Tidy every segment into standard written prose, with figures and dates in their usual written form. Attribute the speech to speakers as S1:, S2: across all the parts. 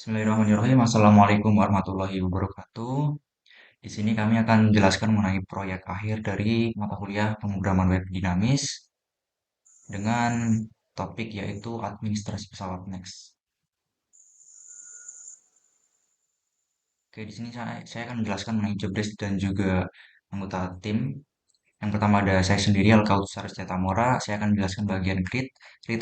S1: Bismillahirrahmanirrahim. Assalamualaikum warahmatullahi wabarakatuh. Di sini kami akan menjelaskan mengenai proyek akhir dari mata kuliah pemrograman web dinamis dengan topik yaitu administrasi pesawat next. Oke, di sini saya akan menjelaskan mengenai job desk dan juga anggota tim. Yang pertama ada saya sendiri, Alkautsar Setamora. Saya akan menjelaskan bagian create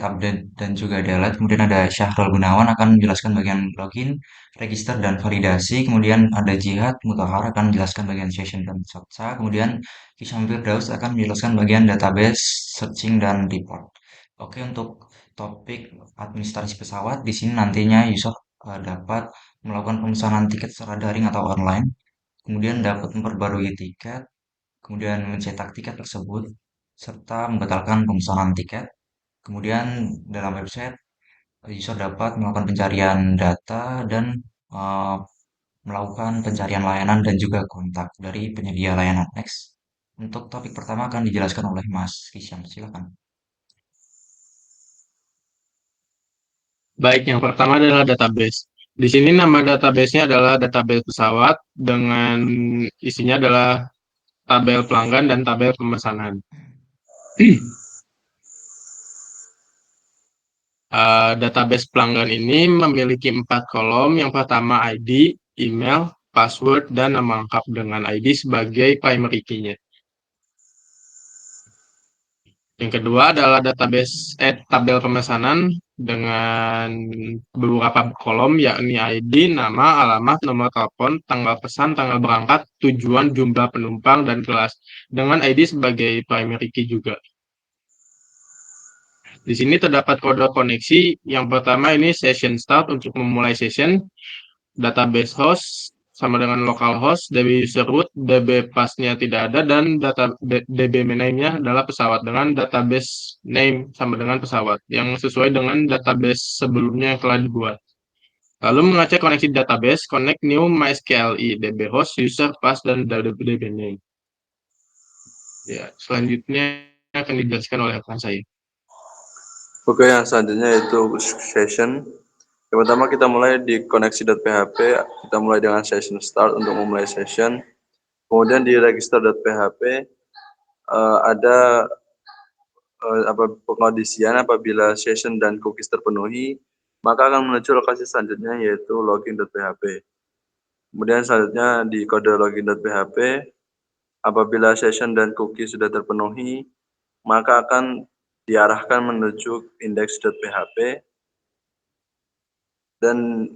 S1: update, dan juga delete. Kemudian ada Syahrul Gunawan akan menjelaskan bagian login, register, dan validasi. Kemudian ada Jihad Mutahar akan menjelaskan bagian session dan captcha. Kemudian Hisham Firdaus akan menjelaskan bagian database, searching, dan report. Oke, untuk topik administrasi pesawat, di sini nantinya user dapat melakukan pemesanan tiket secara daring atau online. Kemudian dapat memperbarui tiket, kemudian mencetak tiket tersebut, serta membatalkan pemesanan tiket. Kemudian dalam website, user dapat melakukan pencarian data dan eh, melakukan pencarian layanan dan juga kontak dari penyedia layanan Next. Untuk topik pertama akan dijelaskan oleh Mas Hisham, silakan.
S2: Baik, yang pertama adalah database. Di sini nama database-nya adalah database pesawat dengan isinya adalah tabel pelanggan dan tabel pemesanan. Database pelanggan ini memiliki 4 kolom. Yang pertama ID, email, password, dan nama lengkap dengan ID sebagai primary key-nya. Yang kedua adalah database tabel pemesanan dengan beberapa kolom yakni ID, nama, alamat, nomor telepon, tanggal pesan, tanggal berangkat, tujuan, jumlah penumpang, dan kelas dengan ID sebagai primary key juga. Di sini terdapat kode koneksi. Yang pertama ini session start untuk memulai session, database host sama dengan localhost, DB user root, DB pass-nya tidak ada, dan DB name-nya adalah pesawat dengan database name sama dengan pesawat yang sesuai dengan database sebelumnya yang telah dibuat. Lalu mengecek koneksi database, connect new MySQL DB host, user pass, dan DB name. Ya, selanjutnya akan dijelaskan oleh rekan saya.
S3: Oke, yang selanjutnya yaitu session. Yang pertama kita mulai di koneksi.php, kita mulai dengan session start untuk memulai session. Kemudian di register.php ada pengkondisian apabila session dan cookies terpenuhi, maka akan menuju lokasi selanjutnya yaitu login.php. Kemudian selanjutnya di kode login.php, apabila session dan cookies sudah terpenuhi, maka akan diarahkan menuju index.php. Dan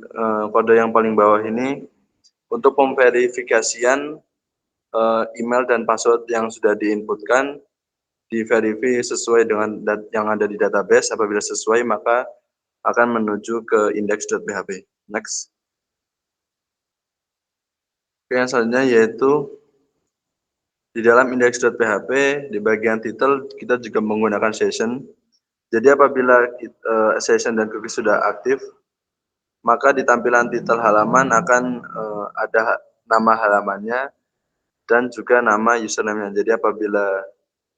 S3: kode yang paling bawah ini untuk pemverifikasian email dan password yang sudah diinputkan, diverifikasi sesuai dengan yang ada di database. Apabila sesuai, maka akan menuju ke index.php. Next. Oke, yang selanjutnya yaitu di dalam index.php, di bagian title, kita juga menggunakan session. Jadi apabila session dan cookies sudah aktif, maka di tampilan title halaman akan ada nama halamannya dan juga nama username-nya. Jadi apabila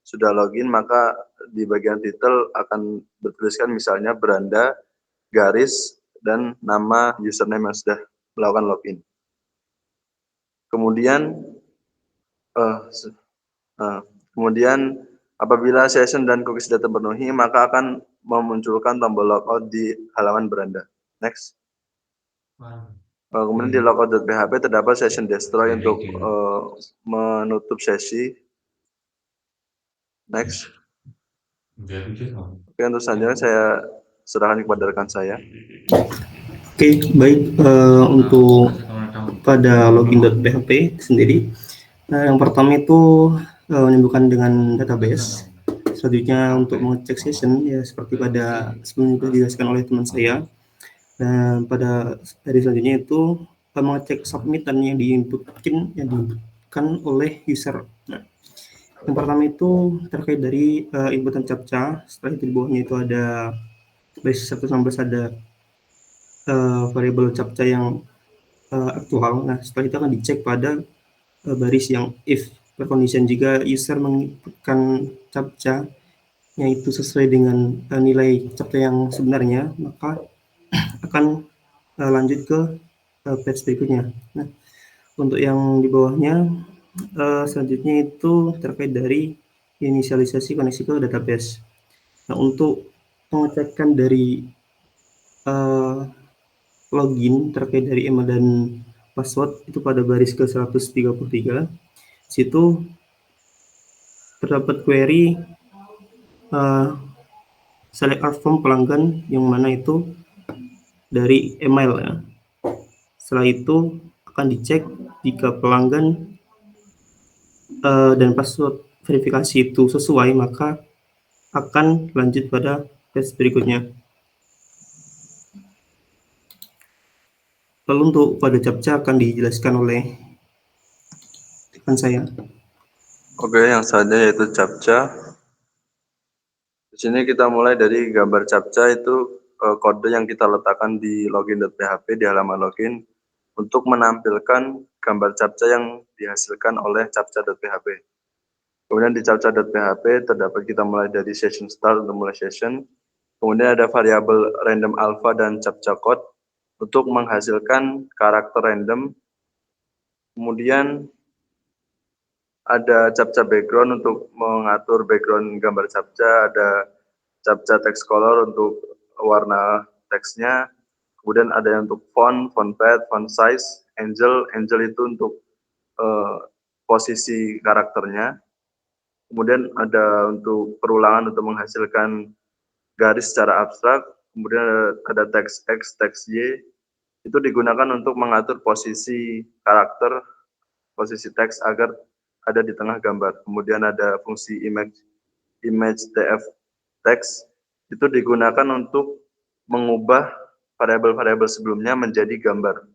S3: sudah login, maka di bagian title akan bertuliskan misalnya beranda, garis, dan nama username yang sudah melakukan login. Kemudian kemudian apabila session dan cookies sudah terpenuhi, maka akan memunculkan tombol logout di halaman beranda. Next. Kemudian di logout.php terdapat session destroy untuk menutup sesi. Next. Oke, untuk selanjutnya saya serahkan kepada rekan saya.
S4: Oke, baik, untuk pada login.php sendiri, yang pertama itu menyambungkan dengan database. Selanjutnya untuk mengecek session ya seperti pada sebelumnya dijelaskan oleh teman saya. Dan pada dari selanjutnya itu mengecek submitan yang diinputkan oleh user. Nah, yang pertama itu terkait dari inputan captcha. Setelah itu di bawahnya itu ada basis 1 ada variabel captcha yang aktual. Nah, setelah itu akan dicek pada baris yang if berkondisi jika user menginputkan captcha yaitu sesuai dengan nilai captcha yang sebenarnya, maka akan lanjut ke page berikutnya. Nah, untuk yang di bawahnya selanjutnya itu terkait dari inisialisasi koneksi ke database. Nah, untuk pengecekan dari login terkait dari email dan password itu pada baris ke 133. Situ terdapat query select art form pelanggan yang mana itu dari email ya. Setelah itu akan dicek jika pelanggan dan password verifikasi itu sesuai, maka akan lanjut pada tes berikutnya. Lalu untuk pada captcha akan dijelaskan oleh rekan saya.
S3: Oke, yang selanjutnya yaitu captcha. Di sini kita mulai dari gambar captcha itu kode yang kita letakkan di login.php di halaman login untuk menampilkan gambar captcha yang dihasilkan oleh captcha.php. Kemudian di captcha.php terdapat kita mulai dari session start untuk mulai session. Kemudian ada variabel random alpha dan captcha code untuk menghasilkan karakter random. Kemudian ada captcha background untuk mengatur background gambar captcha, ada captcha text color untuk warna teksnya, kemudian ada yang untuk font pad, font size, angel itu untuk posisi karakternya, kemudian ada untuk perulangan untuk menghasilkan garis secara abstrak, kemudian ada teks X, teks Y, itu digunakan untuk mengatur posisi karakter, posisi teks agar ada di tengah gambar. Kemudian ada fungsi image tf text, itu digunakan untuk mengubah variabel-variabel sebelumnya menjadi gambar.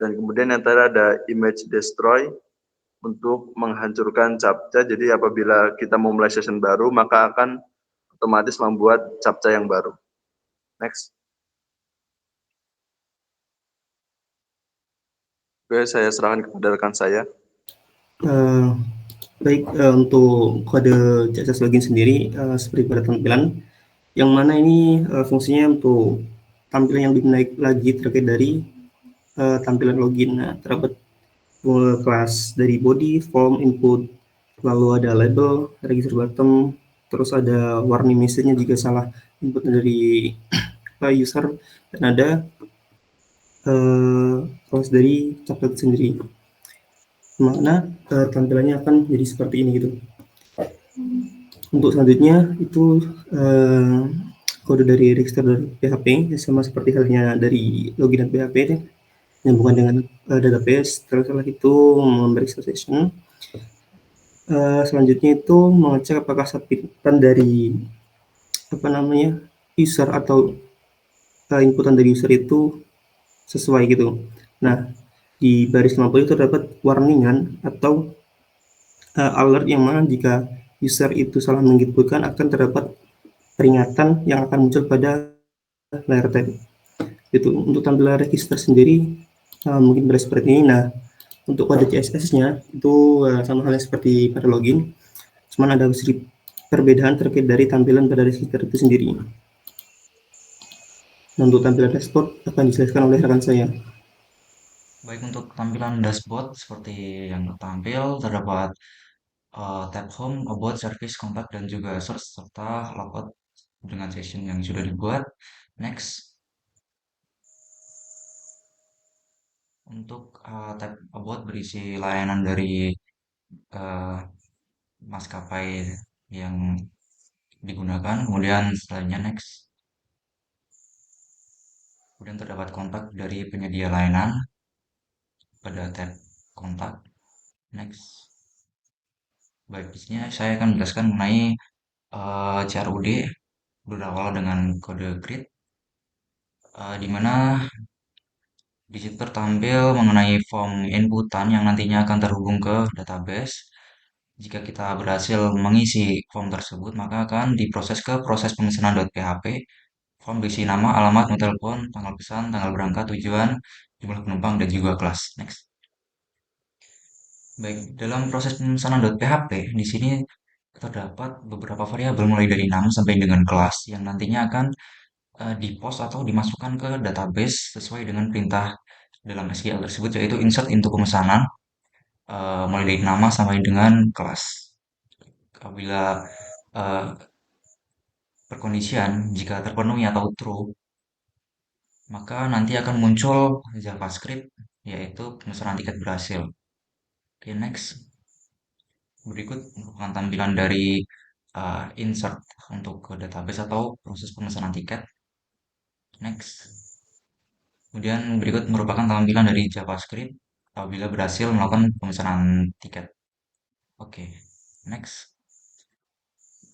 S3: Dan kemudian yang terakhir ada image destroy untuk menghancurkan captcha. Jadi apabila kita memulai session baru, maka akan otomatis membuat captcha yang baru. Next. Oke, saya serahkan kepada rekan saya.
S4: Baik, untuk kode CSS login sendiri seperti pada tampilan, yang mana ini fungsinya untuk tampilan yang lebih menarik lagi terkait dari tampilan login. Nah, terdapat kelas dari body, form, input, lalu ada label, register button, terus ada warning message-nya jika salah input dari user, dan ada kelas dari captcha sendiri. Mana tampilannya akan jadi seperti ini gitu. Untuk selanjutnya itu kode dari register dari PHP sama seperti halnya dari login PHP nyambungkan dengan database. Terus setelah itu memeriksa session. Selanjutnya itu mengecek apakah submitan dari user atau inputan dari user itu sesuai gitu. Nah, di baris 50 itu terdapat warningan atau alert yang mana jika user itu salah menginputkan akan terdapat peringatan yang akan muncul pada layar tab. Itu untuk tampilan register sendiri mungkin berada seperti ini. Nah, untuk kode CSS-nya itu sama halnya seperti pada login, cuman ada sedikit perbedaan terkait dari tampilan pada register itu sendiri. Nah, untuk tampilan dashboard akan dijelaskan oleh rekan saya.
S1: Baik, untuk tampilan dashboard seperti yang tampil terdapat tab home, about, service, contact, dan juga search serta logout dengan session yang sudah dibuat. Next. Untuk tab about berisi layanan dari uh, maskapai yang digunakan. Kemudian selanjutnya next. Kemudian terdapat kontak dari penyedia layanan pada tab kontak. Next. Baik, di sini saya akan menjelaskan mengenai CRUD berawal dengan kode grid, di mana di situ tertampil mengenai form inputan yang nantinya akan terhubung ke database. Jika kita berhasil mengisi form tersebut, maka akan diproses ke proses pemesanan.php. Form berisi nama, alamat, nomor telepon, tanggal pesan, tanggal berangkat, tujuan, jumlah penumpang, dan juga kelas. Next. Baik, dalam proses pemesanan.php, di sini terdapat beberapa variabel mulai dari nama sampai dengan kelas yang nantinya akan di-post atau dimasukkan ke database sesuai dengan perintah dalam SQL tersebut, yaitu insert into pemesanan, mulai dari nama sampai dengan kelas. Apabila uh, perkondisian jika terpenuhi atau true, maka nanti akan muncul JavaScript, yaitu pemesanan tiket berhasil. Oke, next. Berikut merupakan tampilan dari insert untuk ke database atau proses pemesanan tiket. Next. Kemudian berikut merupakan tampilan dari JavaScript apabila berhasil melakukan pemesanan tiket. Oke, next.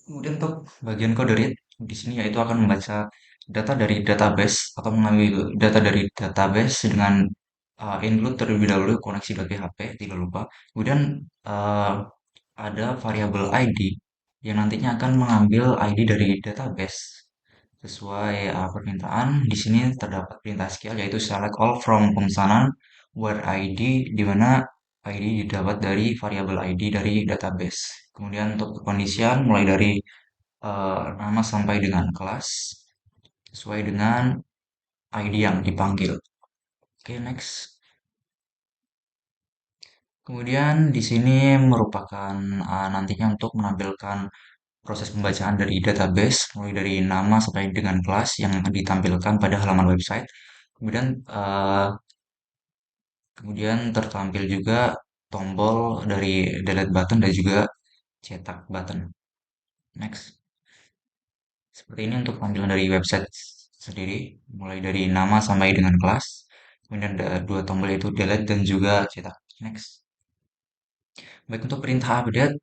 S1: Kemudian untuk bagian kode read di sini yaitu akan membaca data dari database atau mengambil data dari database dengan include terlebih dahulu koneksi.php, tidak lupa. Kemudian uh, ada variabel ID yang nantinya akan mengambil ID dari database sesuai permintaan. Di sini terdapat perintah SQL yaitu select all from pemesanan where ID, di mana ID didapat dari variabel ID dari database. Kemudian untuk kondisian mulai dari nama sampai dengan kelas sesuai dengan ID yang dipanggil. Oke, next. Kemudian di sini merupakan nantinya untuk menampilkan proses pembacaan dari database mulai dari nama sampai dengan kelas yang ditampilkan pada halaman website. Kemudian tertampil juga tombol dari delete button dan juga cetak button. Next. Seperti ini untuk tampilan dari website sendiri, mulai dari nama sampai dengan kelas. Kemudian ada dua tombol yaitu delete dan juga cetak. Next. Baik untuk perintah update,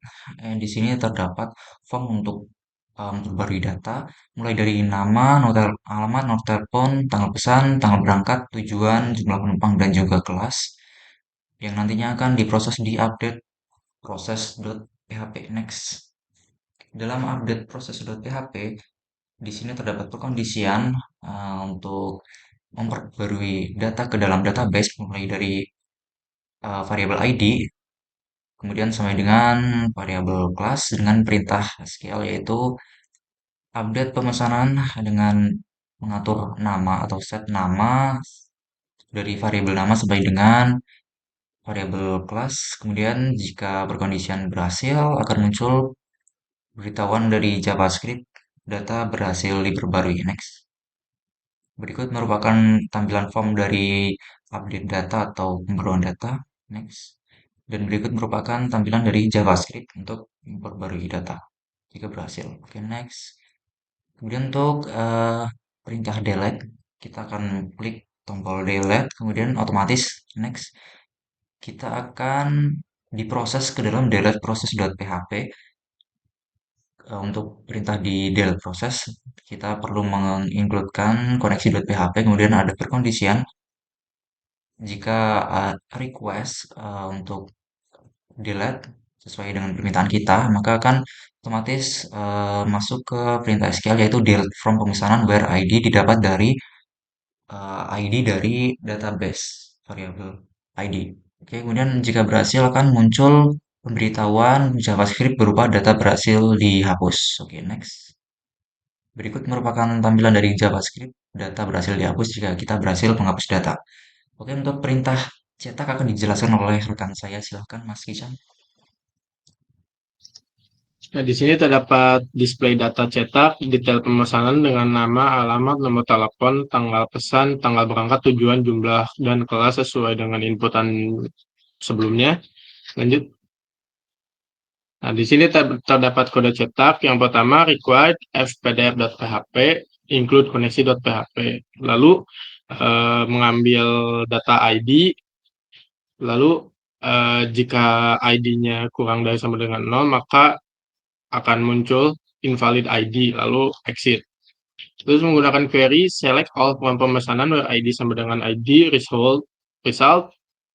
S1: di sini terdapat form untuk memperbarui data, mulai dari nama, alamat, nomor telepon, tanggal pesan, tanggal berangkat, tujuan, jumlah penumpang, dan juga kelas, yang nantinya akan diproses di update proses.php. Next. Dalam update proses.php, di sini terdapat perkondisian untuk memperbarui data ke dalam database mulai dari variabel ID, kemudian sampai dengan variabel kelas dengan perintah SQL yaitu update pemesanan dengan mengatur nama atau set nama dari variabel nama sampai dengan variabel kelas. Kemudian jika perkondisian berhasil akan muncul beritahuan dari JavaScript data berhasil diperbarui. Next. Berikut merupakan tampilan form dari update data atau pembaruan data. Next. Dan berikut merupakan tampilan dari JavaScript untuk memperbarui data jika berhasil. Oke, next. Kemudian untuk perintah delete, kita akan klik tombol delete, kemudian otomatis next. Kita akan diproses ke dalam delete process.php. Untuk perintah di delete proses, kita perlu mengincludekan koneksi.php, kemudian ada perkondisian. Jika request untuk delete sesuai dengan permintaan kita, maka akan otomatis masuk ke perintah SQL yaitu delete from pemesanan where ID didapat dari ID dari database variabel ID. Oke, kemudian jika berhasil akan muncul pemberitahuan JavaScript berupa data berhasil dihapus. Oke, next. Berikut merupakan tampilan dari JavaScript, data berhasil dihapus jika kita berhasil menghapus data. Oke, untuk perintah cetak akan dijelaskan oleh rekan saya. Silahkan, Mas Kisan.
S2: Nah, di sini terdapat display data cetak, detail pemesanan dengan nama, alamat, nomor telepon, tanggal pesan, tanggal berangkat, tujuan, jumlah, dan kelas sesuai dengan inputan sebelumnya. Lanjut. Nah, di sini terdapat kode cetak. Yang pertama, required fpdf.php, include koneksi.php. Lalu, mengambil data ID. Lalu, jika ID-nya kurang dari sama dengan 0, maka akan muncul invalid ID, lalu exit. Terus menggunakan query, select all from pemesanan where ID sama dengan ID, result,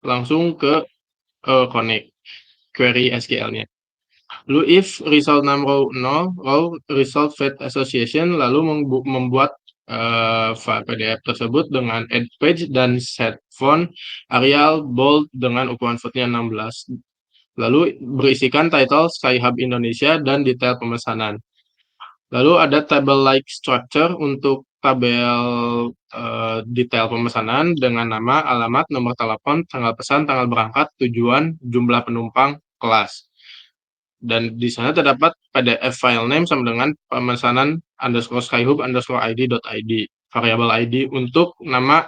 S2: langsung ke connect, query SQL-nya. Lalu if result number 0, row result fit association, lalu membuat file PDF tersebut dengan add page dan set font Arial bold dengan ukuran fontnya 16. Lalu berisikan title Skyhub Indonesia dan detail pemesanan. Lalu ada table-like structure untuk tabel detail pemesanan dengan nama, alamat, nomor telepon, tanggal pesan, tanggal berangkat, tujuan, jumlah penumpang, kelas. Dan di sana terdapat PDF file name sama dengan pemesanan underscore skyhub underscore id.id, variabel ID untuk nama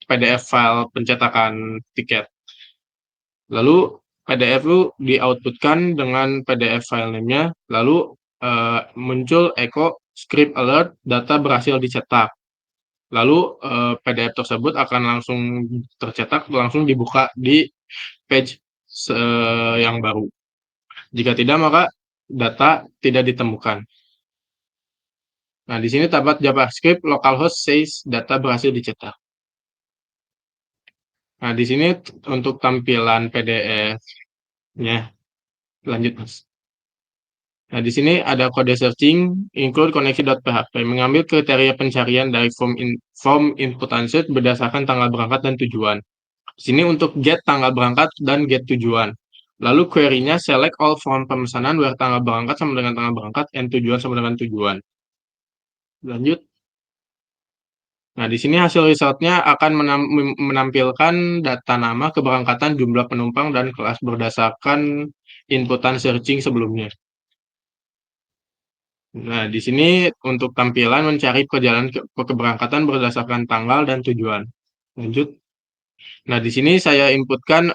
S2: PDF file pencetakan tiket. Lalu PDF itu di-outputkan dengan PDF file name-nya, lalu muncul echo script alert data berhasil dicetak. Lalu PDF tersebut akan langsung tercetak, langsung dibuka di page yang baru. Jika tidak, maka data tidak ditemukan. Nah, di sini terdapat JavaScript localhost says data berhasil dicetak. Nah, di sini untuk tampilan PDF-nya. Lanjut, Mas. Nah, di sini ada kode searching include connection.php, mengambil kriteria pencarian dari form input answer berdasarkan tanggal berangkat dan tujuan. Di sini untuk get tanggal berangkat dan get tujuan. Lalu query-nya select all from pemesanan where tanggal berangkat sama dengan tanggal berangkat and tujuan sama dengan tujuan. Lanjut. Nah, di sini hasil resultnya akan menampilkan data nama, keberangkatan, jumlah penumpang, dan kelas berdasarkan inputan searching sebelumnya. Nah, di sini untuk tampilan mencari perjalanan keberangkatan berdasarkan tanggal dan tujuan. Lanjut. Nah, di sini saya inputkan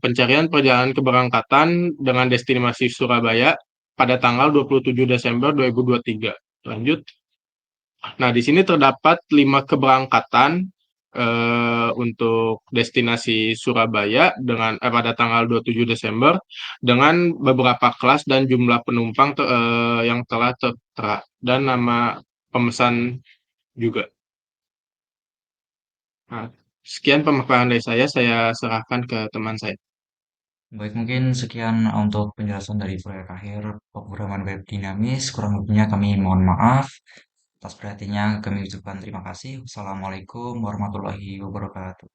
S2: pencarian perjalanan keberangkatan dengan destinasi Surabaya pada tanggal 27 Desember 2023. Lanjut. Nah, di sini terdapat 5 keberangkatan untuk destinasi Surabaya dengan pada tanggal 27 Desember dengan beberapa kelas dan jumlah penumpang yang telah tertera dan nama pemesan juga. Nah, sekian pemaparan dari saya serahkan ke teman saya.
S1: Baik, mungkin sekian untuk penjelasan dari proyek akhir pemrograman web dinamis. Kurang lebihnya kami mohon maaf. Atas perhatiannya kami ucapkan terima kasih. Wassalamualaikum warahmatullahi wabarakatuh.